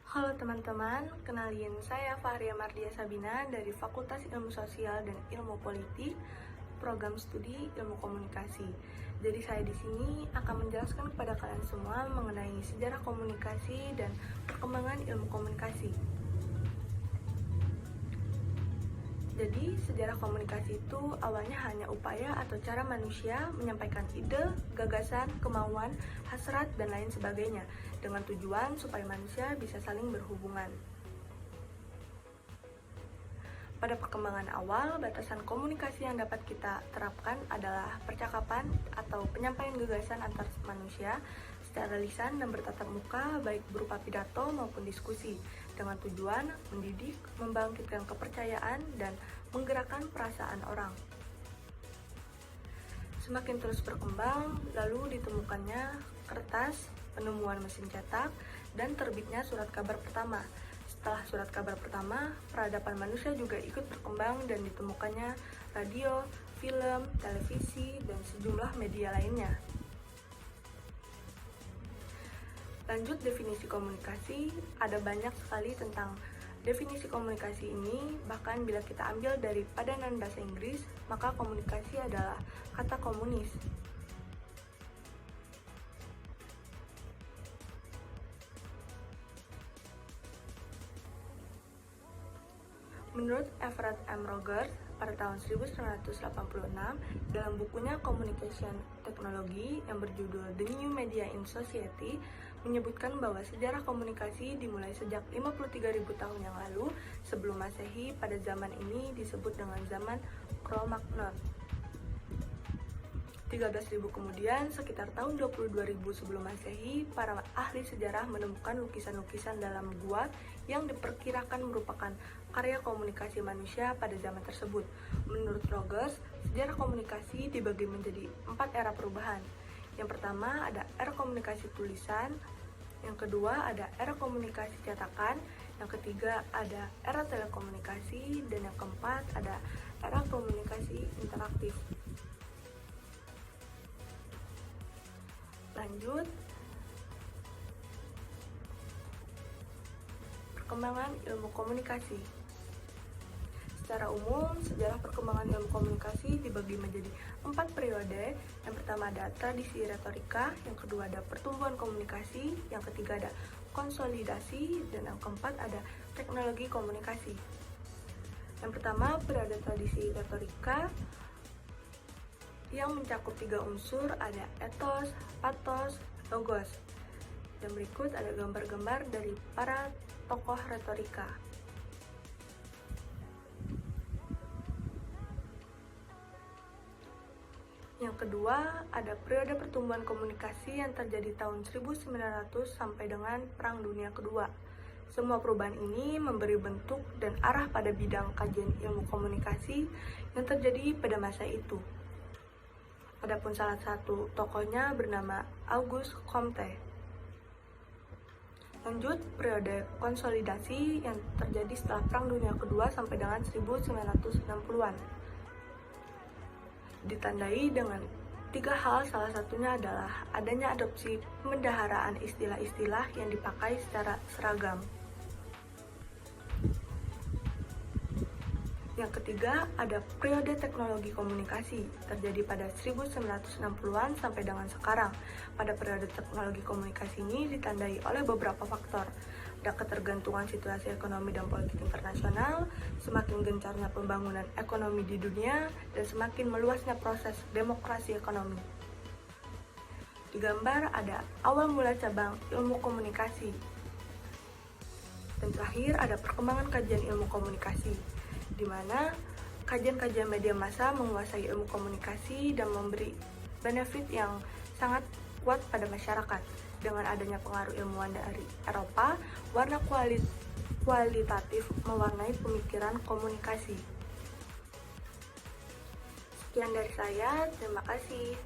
Halo teman-teman, kenalin saya Fahria Mardia Sabina dari Fakultas Ilmu Sosial dan Ilmu Politik, Program Studi Ilmu Komunikasi. Jadi saya di sini akan menjelaskan kepada kalian semua mengenai sejarah komunikasi dan perkembangan ilmu komunikasi. Jadi, sejarah komunikasi itu awalnya hanya upaya atau cara manusia menyampaikan ide, gagasan, kemauan, hasrat, dan lain sebagainya dengan tujuan supaya manusia bisa saling berhubungan. Pada perkembangan awal, batasan komunikasi yang dapat kita terapkan adalah percakapan atau penyampaian gagasan antar manusia secara lisan dan bertatap muka, baik berupa pidato maupun diskusi, dengan tujuan mendidik, membangkitkan kepercayaan, dan menggerakkan perasaan orang. Semakin terus berkembang, lalu ditemukannya kertas, penemuan mesin cetak, dan terbitnya surat kabar pertama. Setelah surat kabar pertama, peradaban manusia juga ikut berkembang dan ditemukannya radio, film, televisi, dan sejumlah media lainnya. Lanjut definisi komunikasi, ada banyak sekali tentang definisi komunikasi ini, bahkan bila kita ambil dari padanan bahasa Inggris, maka komunikasi adalah kata komunis. Menurut Everett M. Rogers, pada tahun 1986, dalam bukunya Communication Technology yang berjudul The New Media in Society, menyebutkan bahwa sejarah komunikasi dimulai sejak 53.000 tahun yang lalu sebelum Masehi. Pada zaman ini disebut dengan zaman Cro-Magnon. 13.000 kemudian, sekitar tahun 22.000 sebelum Masehi, para ahli sejarah menemukan lukisan-lukisan dalam gua yang diperkirakan merupakan karya komunikasi manusia pada zaman tersebut. Menurut Rogers, sejarah komunikasi dibagi menjadi 4 era perubahan. Yang pertama ada era komunikasi tulisan, yang kedua ada era komunikasi cetakan, yang ketiga ada era telekomunikasi, dan yang keempat ada era komunikasi interaktif. Lanjut, perkembangan ilmu komunikasi. Secara umum, sejarah perkembangan ilmu komunikasi dibagi menjadi 4 periode. Yang pertama ada tradisi retorika, yang kedua ada pertumbuhan komunikasi, yang ketiga ada konsolidasi, dan yang keempat ada teknologi komunikasi. Yang pertama, periode tradisi retorika yang mencakup 3 unsur, ada ethos, pathos, logos. Dan berikut ada gambar-gambar dari para tokoh retorika. Yang kedua, ada periode pertumbuhan komunikasi yang terjadi tahun 1900 sampai dengan Perang Dunia Kedua. Semua perubahan ini memberi bentuk dan arah pada bidang kajian ilmu komunikasi yang terjadi pada masa itu. Adapun salah satu tokohnya bernama Auguste Comte. Lanjut, periode konsolidasi yang terjadi setelah Perang Dunia Kedua sampai dengan 1960-an. Ditandai dengan 3 hal, salah satunya adalah adanya adopsi pemendaharaan istilah-istilah yang dipakai secara seragam. Yang ketiga, ada periode teknologi komunikasi, terjadi pada 1960-an sampai dengan sekarang. Pada periode teknologi komunikasi ini ditandai oleh beberapa faktor. Ada ketergantungan situasi ekonomi dan politik internasional, semakin gencarnya pembangunan ekonomi di dunia, dan semakin meluasnya proses demokrasi ekonomi. Di gambar ada awal mula cabang ilmu komunikasi. Dan terakhir ada perkembangan kajian ilmu komunikasi, di mana kajian-kajian media massa menguasai ilmu komunikasi dan memberi benefit yang sangat kuat pada masyarakat. Dengan adanya pengaruh ilmuwan dari Eropa, warna kualitatif mewarnai pemikiran komunikasi. Sekian dari saya, terima kasih.